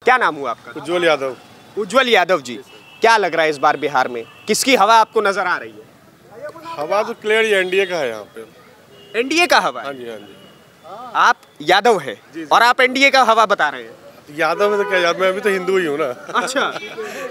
क्या नाम हुआ आपका? उज्ज्वल यादव। उज्ज्वल यादव जी, क्या लग रहा है इस बार बिहार में किसकी हवा आपको नजर आ रही है? हवा तो क्लियर एनडीए का है यहाँ पे। एनडीए का हवा है? हाँ जी, हाँ जी। आप यादव है और आप एनडीए का हवा बता रहे हैं? यादव है तो क्या यार, मैं अभी तो हिंदू ही हूँ ना। अच्छा।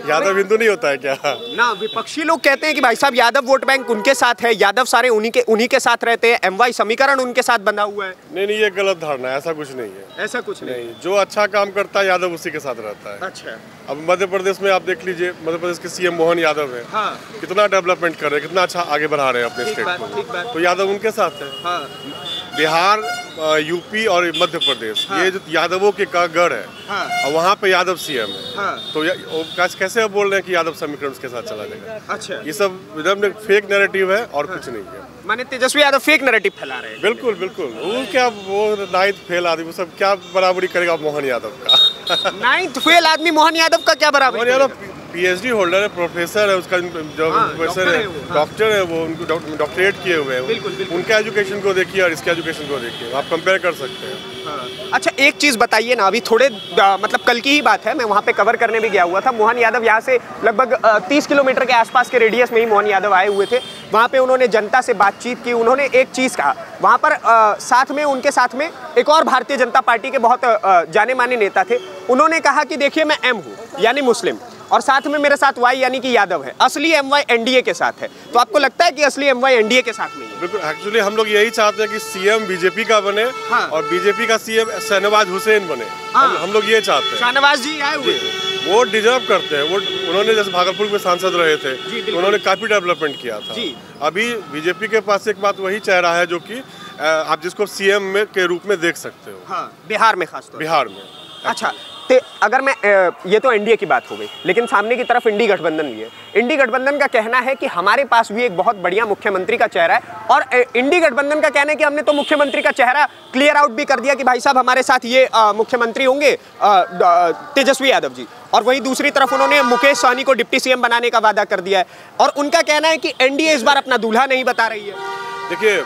यादव हिंदू नहीं होता है क्या? ना, विपक्षी लोग कहते हैं कि भाई साहब यादव वोट बैंक उनके साथ है, यादव सारे उन्हीं के साथ रहते हैं, एमवाई समीकरण उनके साथ बंधा हुआ है। नहीं नहीं, ये गलत धारणा है, ऐसा कुछ नहीं है। ऐसा कुछ नहीं, जो अच्छा काम करता है यादव उसी के साथ रहता है। अच्छा। अब मध्य प्रदेश में आप देख लीजिए, मध्य प्रदेश के सीएम मोहन यादव है। हाँ। कितना डेवलपमेंट कर रहे हैं, कितना अच्छा आगे बढ़ा रहे हैं अपने स्टेट को, तो यादव उनके साथ है। हाँ। बिहार, यूपी और मध्य प्रदेश, ये जो यादवों के का गढ़ है। हाँ। और वहाँ पे यादव सीएम है। हाँ। तो कैसे आप बोल रहे हैं कि यादव समीकरण उसके साथ चला जाएगा? अच्छा। ये सब एकदम फेक नैरेटिव है और कुछ नहीं है। माने तेजस्वी यादव फेक नैरेटिव फैला रहे हैं? बिल्कुल बिल्कुल। वो क्या, वो नाइन्थ फेल आदमी, वो सब क्या बराबरी करेगा मोहन यादव का? नाइन्थ फेल आदमी मोहन यादव का क्या बराबरी? मोहन यादव पीएचडी होल्डर है, प्रोफेसर है, उसका जो प्रोफेसर है, डॉक्टर है, वो उनको डॉक्टरेट किए हुए हैं। उनका एजुकेशन को देखिए और इसके एजुकेशन को देखिए, आप कंपेयर कर सकते हैं। अच्छा, एक चीज़ बताइए ना, अभी थोड़े मतलब कल की ही बात है, मैं वहाँ पे कवर करने भी गया हुआ था। मोहन यादव यहाँ से लगभग 30 किलोमीटर के आसपास के रेडियस में ही मोहन यादव आए हुए थे। वहाँ पे उन्होंने जनता से बातचीत की। उन्होंने एक चीज़ कहा वहाँ पर, साथ में उनके साथ में एक और भारतीय जनता पार्टी के बहुत जाने माने नेता थे। उन्होंने कहा कि देखिए, मैं एम हूँ यानी मुस्लिम, और साथ में मेरे साथ वाई यानी कि यादव है, असली एमवाई एनडीए के साथ है। तो आपको लगता है कि असली एमवाई एनडीए के साथ में है? बिल्कुल, एक्चुअली हम लोग यही चाहते हैं कि सीएम बीजेपी का बने। हाँ। और बीजेपी का सीएम शहनवाज हुसैन बने। हाँ। हम लोग ये चाहते हैं। शहनवाज जी आए हुए, वो डिजर्व करते हैं। वो उन्होंने जैसे भागलपुर में सांसद रहे थे, तो उन्होंने काफी डेवलपमेंट किया था। अभी बीजेपी के पास एक बात वही चेहरा है जो कि आप जिसको सीएम में के रूप में देख सकते हो। हाँ, बिहार में खासतौर बिहार में। अच्छा, तो अगर मैं ये तो एनडीए की बात हो गई, लेकिन सामने की तरफ इंडी गठबंधन भी है। इंडी गठबंधन का कहना है कि हमारे पास भी एक बहुत बढ़िया मुख्यमंत्री का चेहरा है, और इंडी गठबंधन का कहना है कि हमने तो मुख्यमंत्री का चेहरा क्लियर आउट भी कर दिया कि भाई साहब हमारे साथ ये मुख्यमंत्री होंगे तेजस्वी यादव जी। और वहीं दूसरी तरफ उन्होंने मुकेश सहनी को डिप्टी सीएम बनाने का वादा कर दिया है, और उनका कहना है कि एनडीए इस बार अपना दूल्हा नहीं बता रही है। देखिए,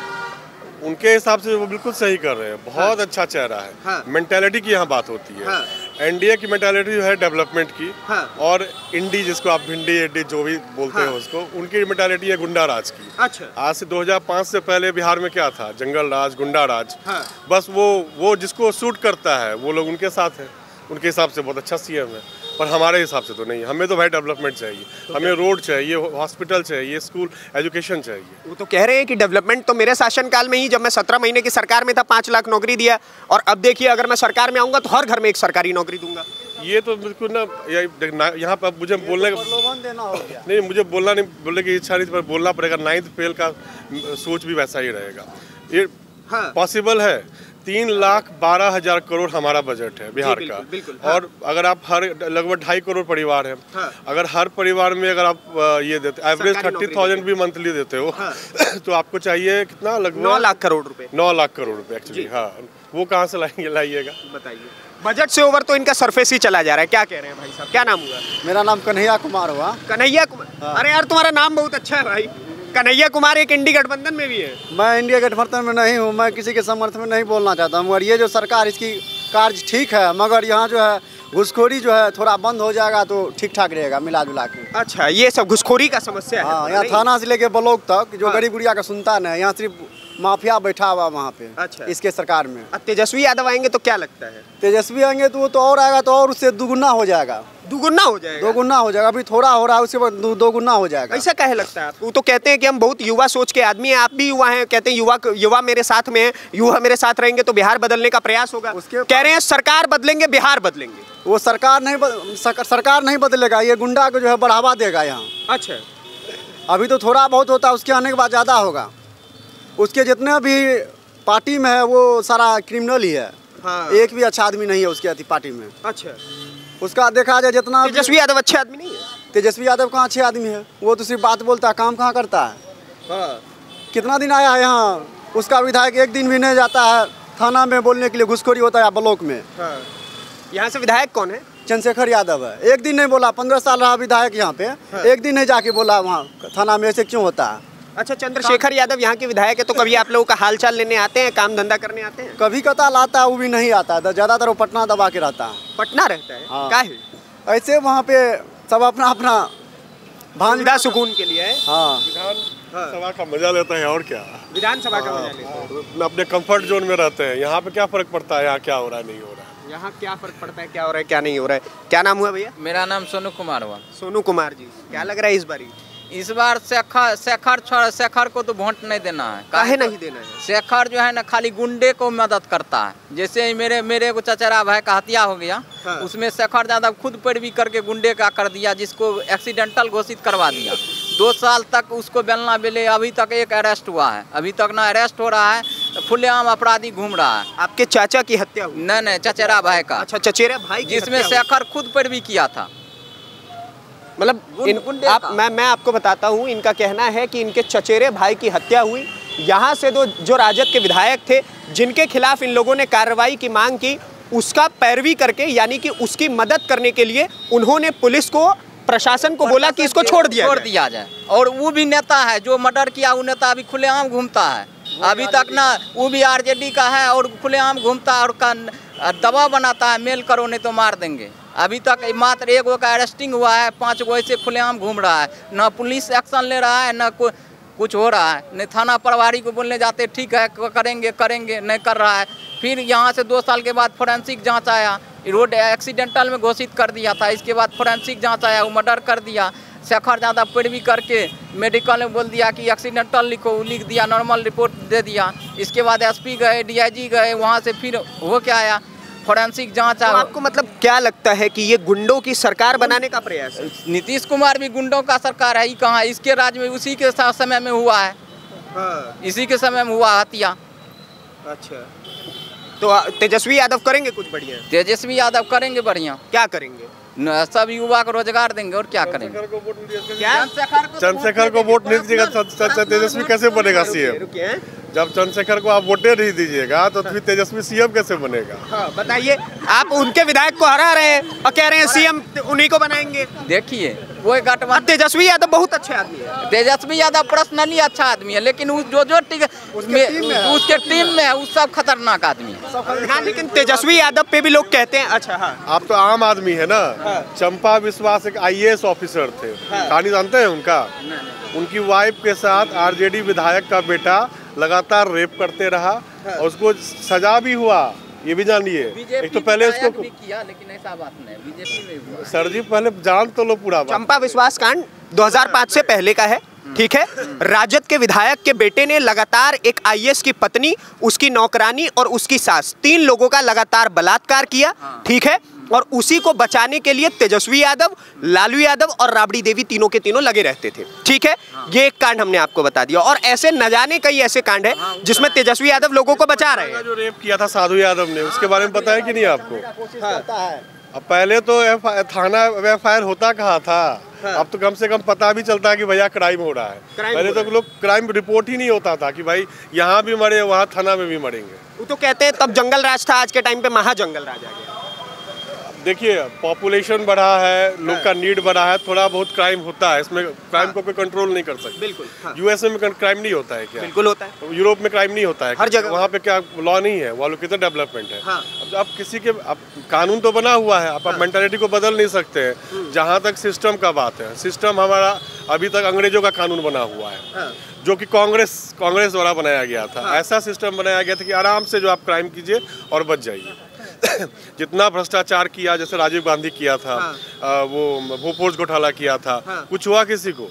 उनके हिसाब से वो बिल्कुल सही कर रहे हैं, बहुत हाँ। अच्छा चेहरा है। हाँ। मेंटालिटी की यहाँ बात होती है। हाँ। एनडीए की मेंटालिटी जो है डेवलपमेंट की। हाँ। और इंडी, जिसको आप भिंडी एडी जो भी बोलते हैं उसको, उनकी मेंटालिटी है गुंडा राज की। अच्छा। आज से 2005 से पहले बिहार में क्या था? जंगल राज, गुंडा राज। हाँ। बस वो जिसको सूट करता है वो लोग उनके साथ है। उनके हिसाब से बहुत अच्छा सीएम है, पर हमारे हिसाब से तो नहीं। हमें तो भाई डेवलपमेंट चाहिए, हमें रोड चाहिए, हॉस्पिटल चाहिए, स्कूल, एजुकेशन चाहिए। वो तो कह रहे हैं कि डेवलपमेंट तो मेरे शासनकाल में ही, जब मैं 17 महीने की सरकार में था, 5 लाख नौकरी दिया, और अब देखिए अगर मैं सरकार में आऊँगा तो हर घर में एक सरकारी नौकरी दूंगा। ये तो बिल्कुल ना, यहाँ पर मुझे बोलने नहीं, मुझे बोलने की इच्छा नहीं, पर बोलना पड़ेगा। 9th फेल का सोच भी वैसा ही रहेगा। ये पॉसिबल है। 3,12,000 करोड़ हमारा बजट है बिहार का। बिल्कुल, हाँ। और अगर आप लगभग 2.5 करोड़ परिवार है। हाँ। अगर हर परिवार में अगर आप ये देते, एवरेज 30,000 भी मंथली देते हो। हाँ। तो आपको चाहिए कितना? लगभग 9 लाख करोड़ रुपए। 9 लाख करोड़ रुपए एक्चुअली। हाँ, वो कहाँ से लाइएगा? बताइए। बजट से ओवर तो इनका सरफेस ही चला जा रहा है। क्या कह रहे हैं भाई साहब, क्या नाम हुआ? मेरा नाम कन्हैया कुमार हुआ। कन्हैया कुमार? हाँ। अरे यार, तुम्हारा नाम बहुत अच्छा है भाई। कन्हैया कुमार एक इंडी गठबंधन में भी है। मैं इंडिया गठबंधन में नहीं हूँ, मैं किसी के समर्थन में नहीं बोलना चाहता हूँ। और ये जो सरकार, इसकी कार्य ठीक है, मगर यहाँ जो है घुसखोरी जो है थोड़ा बंद हो जाएगा तो ठीक ठाक रहेगा, मिला जुला के। अच्छा, ये सब घुसखोरी का समस्या है? हाँ, यहाँ थाना से लेके ब्लॉक तक जो गरीब गुड़िया का सुनता नहीं, यहाँ सिर्फ माफिया बैठा हुआ वहाँ पे। अच्छा। इसके सरकार में तेजस्वी यादव आएंगे तो क्या लगता है? तेजस्वी आएंगे तो वो तो और आएगा, तो और उससे दुगुना हो जाएगा। दुगुना हो जाएगा? दोगुना हो जाएगा। अभी थोड़ा हो रहा है, उसके बाद दोगुना हो जाएगा। ऐसा काहे लगता है आपको? वो तो कहते हैं कि हम बहुत युवा सोच के आदमी हैं, आप भी युवा हैं, कहते हैं युवा मेरे साथ में है, युवा मेरे साथ रहेंगे तो बिहार बदलने का प्रयास होगा। कह रहे हैं सरकार बदलेंगे, बिहार बदलेंगे। वो सरकार नहीं बदलेगा, ये गुंडा को जो है बढ़ावा देगा यहाँ। अच्छा। अभी तो थोड़ा बहुत होता है, उसके आने के बाद ज़्यादा होगा। उसके जितने भी पार्टी में है वो सारा क्रिमिनल ही है। हाँ। एक भी अच्छा आदमी नहीं है उसके पार्टी में। अच्छा। उसका देखा जाए जितना। तेजस्वी यादव अच्छे आदमी नहीं है? तेजस्वी यादव कहाँ अच्छे आदमी है? वो तो सिर्फ बात बोलता है, काम कहाँ करता है। हाँ। कितना दिन आया है यहाँ, उसका विधायक एक दिन भी नहीं जाता है थाना में बोलने के लिए, घुसखोरी होता है ब्लॉक में। हाँ। यहाँ से विधायक कौन है? चंद्रशेखर यादव है। एक दिन नहीं बोला, 15 साल रहा विधायक यहाँ पे। हाँ। एक दिन नहीं जाके बोला वहाँ थाना में, ऐसे क्यों होता है? अच्छा, चंद्रशेखर यादव यहाँ के विधायक है, तो कभी आप लोगों का हालचाल लेने आते हैं, काम धंधा करने आते हैं? कभी कताल आता है, वो भी नहीं आता है, ज़्यादातर वो पटना दबा के रहता है। पटना रहता है? हाँ। क्या है? ऐसे वहाँ पे सब अपना अपना भांजा सुकून के लिए है। हाँ, विधानसभा का मजा लेते हैं और क्या। विधानसभा का मजा लेते हैं, अपने कंफर्ट जोन में रहते हैं। यहाँ पे क्या फर्क पड़ता है यहाँ क्या हो रहा है नहीं हो रहा है। यहाँ क्या फर्क पड़ता है, क्या हो रहा है क्या नहीं हो रहा है। क्या नाम हुआ भैया? मेरा नाम सोनू कुमार हुआ। सोनू कुमार जी, क्या लग रहा है इस बार शेखर को तो वोट नहीं देना है। काहे नहीं देना है? शेखर जो है ना खाली गुंडे को मदद करता है। जैसे मेरे को चचेरा भाई का हत्या हो गया, हाँ। उसमें शेखर यादव खुद पैरवी करके गुंडे का कर दिया, जिसको एक्सीडेंटल घोषित करवा दिया। 2 साल तक उसको बेलना बेले, अभी तक एक अरेस्ट हुआ है, अभी तक ना अरेस्ट हो रहा है, खुलेआम अपराधी घूम रहा है। आपके चाचा की हत्या हुई? नहीं, चचेरा भाई का। अच्छा, चचेरा भाई की जिसमें हत्या हुई। शेखर खुद पैरवी किया था। मतलब मैं आपको बताता हूँ, इनका कहना है कि इनके चचेरे भाई की हत्या हुई। यहाँ से जो राजद के विधायक थे, जिनके खिलाफ इन लोगों ने कार्रवाई की मांग की, उसका पैरवी करके, यानी कि उसकी मदद करने के लिए उन्होंने पुलिस को, प्रशासन को बोला कि इसको छोड़ दिया जाए। और वो भी नेता है जो मर्डर किया, वो नेता अभी खुलेआम घूमता है। अभी तक ना वो भी आरजेडी का है और खुलेआम घूमता है और का दबाव बनाता है, मेल करो नहीं तो मार देंगे। अभी तक मात्र 1 गो का अरेस्टिंग हुआ है, 5 गो ऐसे खुलेआम घूम रहा है। ना पुलिस एक्शन ले रहा है, ना कुछ हो रहा है। नहीं थाना प्रभारी को बोलने जाते ठीक है करेंगे, नहीं कर रहा है। फिर यहाँ से 2 साल के बाद फोरेंसिक जांच आया, रोड एक्सीडेंटल में घोषित कर दिया था। इसके बाद फोरेंसिक जांच आया, वो मर्डर कर दिया। शेखर ज़्यादा पैरवी करके मेडिकल में बोल दिया कि एक्सीडेंटल लिख दिया, नॉर्मल रिपोर्ट दे दिया। इसके बाद एसपी गए, डीआईजी गए, वहाँ से फिर हो क्या आया, फोरेंसिक जांच। तो आपको मतलब क्या लगता है कि ये गुंडों की सरकार बनाने का प्रयास है? नीतीश कुमार भी गुंडों का सरकार है, ये कहाँ? इसके राज्य में उसी के समय में हुआ है। हाँ। इसी के समय में हुआ हत्या। अच्छा, तो तेजस्वी यादव करेंगे कुछ बढ़िया? तेजस्वी यादव करेंगे बढ़िया। क्या करेंगे? सब युवा को रोजगार देंगे और क्या करेंगे। चंद्रशेखर को वोट नहीं दीजिएगा, तेजस्वी कैसे बनेगा सीएम? जब चंद्रशेखर को आप वोटे नहीं दीजिएगा तो फिर तेजस्वी सीएम कैसे बनेगा? हाँ, बताइए। आप उनके विधायक को हरा रहे हैं और कह रहे हैं सीएम उन्हीं को बनाएंगे। देखिए वो गठबंधन। तेजस्वी यादव बहुत अच्छे आदमी है। तेजस्वी यादव पर्सनली अच्छा आदमी है, लेकिन उसके टीम में है वो सब खतरनाक आदमी है। हाँ, लेकिन तेजस्वी यादव पे भी लोग कहते हैं। अच्छा, हाँ। आप तो आम आदमी है ना। चंपा विश्वास एक IAS ऑफिसर थे, कहानी जानते हैं उनका? उनकी वाइफ के साथ आरजेडी विधायक का बेटा लगातार रेप करते रहा और उसको सजा भी हुआ, ये भी जानिए। एक तो पहले उसको किया, लेकिन ऐसा बात नहीं, बीजेपी में हुआ। सर जी पहले जान तो लो पूरा बात। चंपा विश्वास कांड 2005 से पहले का है, ठीक है। राजद के विधायक के बेटे ने लगातार एक IAS की पत्नी, उसकी नौकरानी और उसकी सास, 3 लोगों का लगातार बलात्कार किया, ठीक है। और उसी को बचाने के लिए तेजस्वी यादव, लालू यादव और राबड़ी देवी तीनों के तीनों लगे रहते थे, ठीक है। ये एक कांड हमने आपको बता दिया, और ऐसे न जाने कई ऐसे कांड है जिसमें तेजस्वी यादव लोगों को बचा रहे हैं। जो रेप किया था साधु यादव ने, उसके बारे में पता है कि नहीं आपको? अब पहले तो थाना FIR होता कहाँ था। अब तो कम से कम पता भी चलता है कि भैया क्राइम हो रहा है। पहले तो लोग क्राइम रिपोर्ट ही नहीं होता था कि भाई यहाँ भी मरे, वहाँ थाना में भी मरेंगे। वो तो कहते हैं तब जंगल राज था, आज के टाइम पे महाजंगल राज आ गया। देखिए पॉपुलेशन बढ़ा है, लोग का नीड बढ़ा है, थोड़ा बहुत क्राइम होता है, इसमें क्राइम को कोई कंट्रोल नहीं कर सकते। बिल्कुल। USA में क्राइम नहीं होता है क्या? बिल्कुल होता है। यूरोप में क्राइम नहीं होता है हर जगह। वहाँ पे क्या लॉ नहीं है? वहाँ लोग कितना डेवलपमेंट है। हाँ। अब किसी के कानून तो बना हुआ है, आप मेंटालिटी को बदल नहीं सकते हैं। जहाँ तक सिस्टम का बात है, सिस्टम हमारा अभी तक अंग्रेजों का कानून बना हुआ है, जो कि कांग्रेस द्वारा बनाया गया था। ऐसा सिस्टम बनाया गया था कि आराम से जो आप क्राइम कीजिए और बच जाइए। जितना भ्रष्टाचार किया, जैसे राजीव गांधी किया था, वो भूपोज घोटाला किया था, कुछ हुआ किसी को?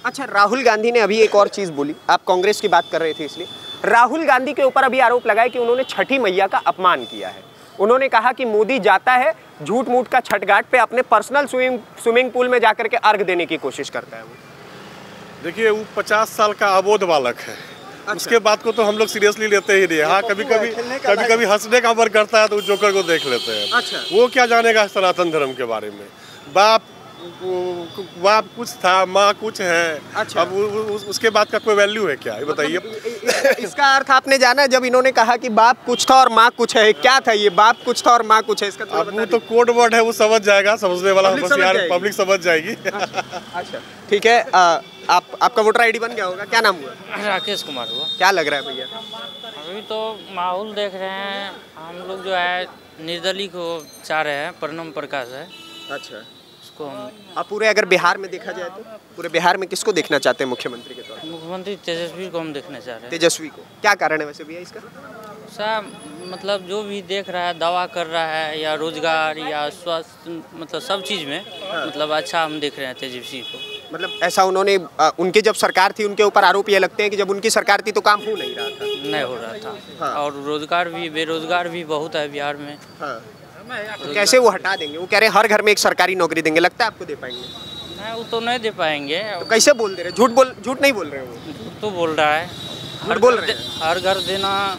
अच्छा, राहुल गांधी ने अभी एक और चीज बोली, आप कांग्रेस की बात कर रहे थे इसलिए। राहुल गांधी के ऊपर अभी आरोप लगाया कि उन्होंने छठी मैया का अपमान किया है। उन्होंने कहा कि मोदी जाता है झूठ मूठ का छठ घाट पे, अपने पर्सनल स्विमिंग पूल में जाकर के अर्घ देने की कोशिश करता है। देखिए वो 50 साल का अबोध बालक है। अच्छा। उसके बाद को तो हम लोग सीरियसली लेते ही नहीं। हाँ, कभी कभी हंसने का मन करता है तो जोकर को देख लेते हैं। अच्छा। वो क्या जानेगा सनातन धर्म के बारे में? बाप कुछ था, माँ कुछ है। अच्छा। अब उसके बाद का कोई वैल्यू है क्या, ये बताइए? इसका अर्थ आपने जाना जब इन्होंने कहा कि बाप कुछ था और माँ कुछ है, क्या था ये बाप कुछ था और माँ कुछ है? इसका अब वो तो कोड वर्ड है, वो समझ जाएगा, समझने वाला पब्लिक समझ जाएगी। अच्छा, ठीक है। आपका वोटर आईडी बन गया होगा, क्या नाम हुआ? राकेश कुमार हुआ। क्या लग रहा है भैया? अभी तो माहौल देख रहे हैं हम लोग, जो है निर्दलीय को चाह रहे हैं, प्रणब प्रकाश है। अच्छा, उसको हम अब पूरे अगर बिहार में देखा जाए तो पूरे बिहार में किसको देखना चाहते हैं मुख्यमंत्री के तौर पर? मुख्यमंत्री तेजस्वी को हम देखना चाह रहे हैं। तेजस्वी को, क्या कारण है वैसे भैया इसका? सब मतलब जो भी देख रहा है, दावा कर रहा है, या रोजगार या स्वास्थ्य, मतलब सब चीज़ में मतलब अच्छा हम देख रहे हैं तेजस्वी को। मतलब ऐसा उन्होंने उनकी जब सरकार थी उनके ऊपर आरोप ये लगते हैं कि जब उनकी सरकार थी तो काम हो नहीं रहा था। नहीं हो रहा था। हाँ। और रोजगार भी, बेरोजगार भी बहुत है बिहार में। हाँ। तो कैसे वो हटा देंगे? वो कह रहे हैं हर घर में एक सरकारी नौकरी देंगे, लगता है आपको दे पाएंगे? नहीं, वो तो नहीं दे पाएंगे। तो कैसे बोल दे रहे? झूठ नहीं बोल रहे हो? झूठ तो बोल रहा है, हर घर देना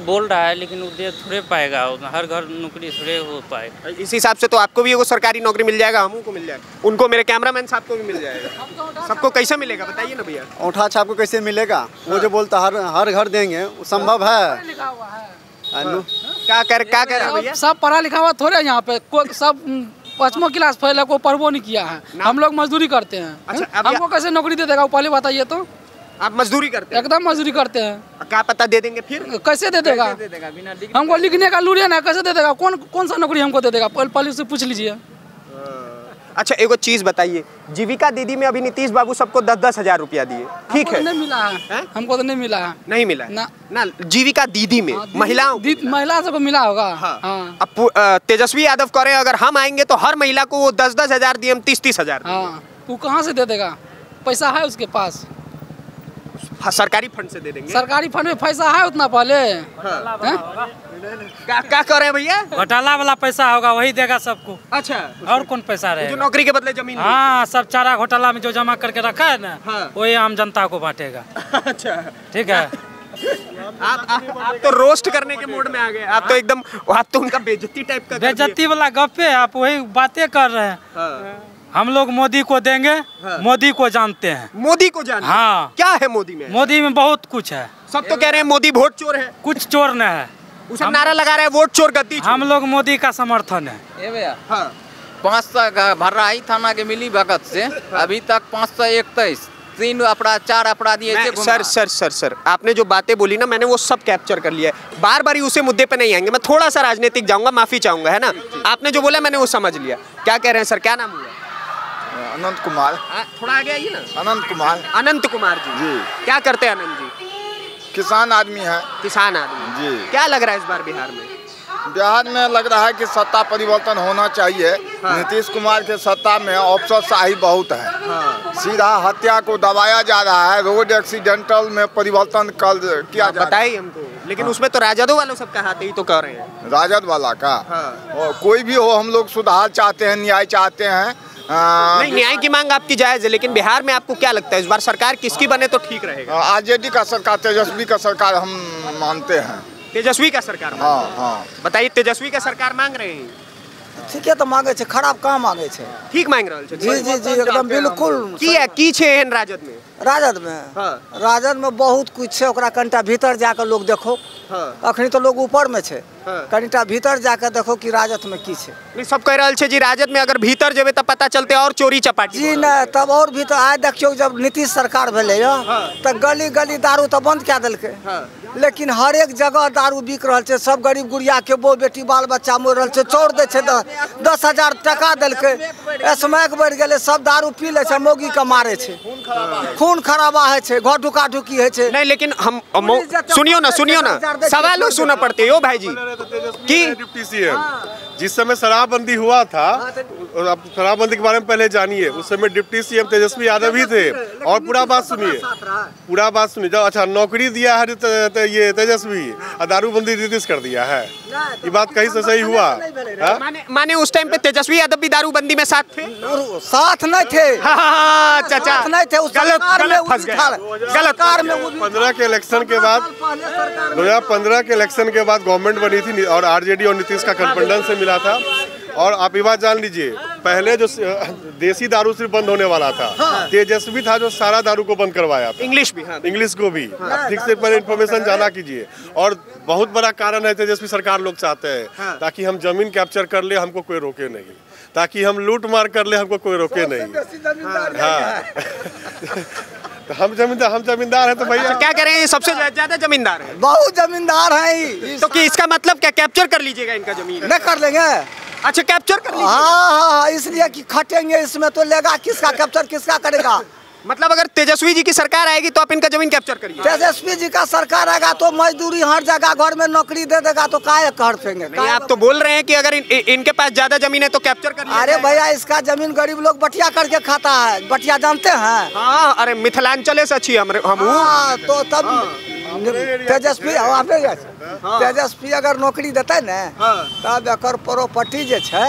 बोल रहा है, लेकिन वो दे थोड़े पाएगा, हर घर नौकरी थोड़े हो पाएगा। इस हिसाब से तो आपको भी वो सरकारी नौकरी मिल जाएगा, हमको को मिल जाएगा, उनको, मेरे कैमरामैन साहब को भी मिल जाएगा। सबको कैसे मिलेगा बताइए ना भैया? औंठा छाप को कैसे मिलेगा? वो जो बोलता हर घर देंगे, वो संभव है? क्या कह रहे हैं भैया? सब पढ़ा लिखा हुआ थोड़े यहाँ पे, कोई सब 5वां क्लास फेल है, कोई पढ़वो नहीं किया है। हम लोग मजदूरी करते हैं। अच्छा, हमको कैसे नौकरी दे देगा पहले बताइए तो? आप मजदूरी करते हैं? एकदम मजदूरी करते हैं। क्या पता दे देंगे फिर? कैसे दे देगा? हमको लिखने का लूरिया ना, कैसे दे देगा? कौन सा नौकरी हमको दे देगा? पहले से पूछ लीजिए। अच्छा, एगो चीज बताइए, जीविका दीदी में अभी नीतीश बाबू सबको 10-10 हजार रुपया दिए, ठीक है? नहीं मिला है, हमको तो नहीं मिला है। नहीं मिला ना, ना जीविका दीदी में महिलाओं, महिला सबको मिला होगा। हाँ। अब तेजस्वी यादव कह रहे हैं अगर हम आएंगे तो हर महिला को वो 10-10 हजार दिए, हम 30-30 हजार। हाँ, वो कहाँ से दे देगा? पैसा है उसके पास? हाँ, सरकारी फंड से दे देंगे। सरकारी फंड में पैसा है उतना पहले? क्या कर रहे हैं भैया? घोटाला वाला पैसा होगा, वही देगा सबको। अच्छा, और कौन पैसा रहेगा? जो नौकरी के बदले जमीन। हाँ, सब चारा घोटाला में जो जमा करके रखा है ना, हाँ। वही आम जनता को बांटेगा। अच्छा, ठीक है। आप तो रोस्ट करने के मूड में आ गए। आप तो एकदम, आप तो उनका बेइज्जती टाइप का। बेइज्जती वाला गप्पे, आप वही बातें कर रहे हैं। हम लोग मोदी को देंगे। मोदी को जानते हैं। मोदी को जानते हैं? हाँ। क्या है मोदी में? मोदी में बहुत कुछ है। सब तो कह रहे हैं मोदी वोट चोर है। कुछ चोर न है, उसे नारा लगा रहे हैं वोट चोर गद्दी चोर। हम लोग मोदी का समर्थन है। ये भैया, हाँ। 500 भर्राही थाना के मिली भगत से अभी तक 531 3 अपराध 4 अपराधी सर आपने जो बातें बोली ना, मैंने वो सब कैप्चर कर लिया है। बार बार उसे मुद्दे पे नहीं आएंगे, मैं थोड़ा सा राजनीतिक जाऊंगा, माफी चाहूंगा, है ना? आपने जो बोला मैंने वो समझ लिया। क्या कह रहे हैं सर, क्या नाम हुआ? अनंत कुमार। थोड़ा आगे आइए ना। अनंत कुमार। अनंत कुमार जी। क्या करते हैं अनंत जी? किसान आदमी है। किसान आदमी जी। क्या लग रहा है इस बार बिहार में? बिहार में लग रहा है कि सत्ता परिवर्तन होना चाहिए। हाँ। नीतीश कुमार के सत्ता में अफसरशाही बहुत है। हाँ। सीधा हत्या को दबाया जा रहा है, रोड एक्सीडेंटल में परिवर्तन किया जा। बताइए हमको। लेकिन उसमें तो राजद वालों सबका हाथ ही तो कह रहे हैं। राजद वाला का? हाँ। कोई भी हो, हम लोग सुधार चाहते हैं, न्याय चाहते हैं। नहीं, न्याय की मांग आपकी जायज है, लेकिन बिहार में आपको क्या लगता है इस बार सरकार किसकी बने तो ठीक रहेगा? आरजेडी का सरकार, तेजस्वी का सरकार हम मानते हैं। तेजस्वी का सरकार? हाँ। बताइए, तेजस्वी का सरकार मांग रहे हैं? ठीक है, तो मांगे छे, खराब कहाँ मांगे छे? ठीक मांग रहे हैं। जी एकदम बिल्कुल। की छे एहन राजद में? राजद में? हाँ। राजद में बहुत कुछ है, ओकरा कनिटा भीतर जाकर लोग देखो। हाँ। अखनी तो लोग ऊपर में छे। हाँ। कनिटा भीतर जाकर देखो कि राजद में की छे। नहीं, सब कह रहे छे जी राजद में अगर भीतर जेबे तब पता चलते और चोरी चपाटी। जी नहीं, तब और भीतर आए देखियो, जब नीतीश सरकार भेले तो गली गली दारू तो बंद क्या दिलके। हाँ। लेकिन हर एक जगह दारू बिक रहा है, सब गरीब गुड़िया के बो बेटी बाल बच्चा मर रहा है, चोर दे छे 10,000 टका दिलके, स्मैक बढ़ गए, सब दारू पी ले छे, मौगी के मारे छे, खून खराबा है छे, घर ढुका ढुकी है छे। नहीं, लेकिन हम सुनियो ना सवालों सुनना पड़ते हो भाई जी कि डिप्टी सीएम जिस समय शराबबंदी हुआ था, और आप शराबबंदी के बारे में पहले जानिए, उस समय डिप्टी सीएम तेजस्वी यादव ही थे। और पूरा बात सुनिए, जब अच्छा नौकरी दिया है ये तेजस्वी और दारूबंदी नीतीश कर दिया है, ये बात कहीं से सही हुआ? माने उस टाइम पे तेजस्वी यादव भी दारूबंदी में साथ थे? साथ नहीं थे। हाँ, चाचा नहीं थे, गलत फंस गए। गलत कार में 2015 के इलेक्शन के बाद 2015 के इलेक्शन के बाद गवर्नमेंट बनी थी और आरजेडी और नीतीश का गठबंधन से मिला था। और आप ये बात जान लीजिए, पहले जो देसी दारू सिर्फ बंद होने वाला था, तेजस्वी था जो सारा दारू को बंद करवाया था। इंग्लिश को भी ठीक से पहले इन्फॉर्मेशन जाना कीजिए। और बहुत बड़ा कारण है तेजस्वी सरकार लोग चाहते हैं ताकि हम जमीन कैप्चर कर ले, हमको कोई रोके नहीं, ताकि हम लूट मार कर ले, हमको कोई रोके नहीं। हाँ। तो हम जमींदार हैं तो भैया। अच्छा, क्या कह रहे हैं, ये सबसे ज्यादा जमींदार है? बहुत जमींदार है। तो कि इसका मतलब क्या, कैप्चर कर लीजिएगा इनका जमीन? नहीं कर लेंगे। अच्छा, कैप्चर कर लीजिए। हाँ, इसलिए कि खटेंगे इसमें, तो लेगा किसका कैप्चर, किसका करेगा? मतलब अगर तेजस्वी जी की सरकार आएगी तो आप इनका जमीन कैप्चर करिए। तेजस्वी जी का सरकार आएगा तो मजदूरी हर जगह, घर में नौकरी दे देगा, तो काहे हड़पेंगे? नहीं, आप तो बोल रहे हैं कि अगर इनके पास ज्यादा जमीन है तो कैप्चर कर लिया। अरे भैया, इसका जमीन गरीब लोग बटिया करके खाता है। बटिया जानते हैं? हाँ, अरे मिथिलांचल से अच्छी हम तो तब तेजस्वी तेजस्वी अगर नौकरी देते ने तब एकर प्रॉपर्टी जे छै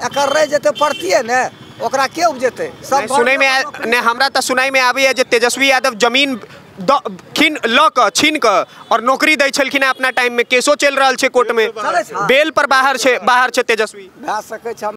एकर रह जेते पड़ती है ने, ओकरा के उपजेते? सब सुनाई में ने हमरा त सुनाई में आबी है जे तेजस्वी यादव जमीन छीन क और नौकरी दै छलखिन अपना टाइम में। केसो चल रहा है कोर्ट में, बेल पर बाहर छे तेजस्वी। भए सकै छै।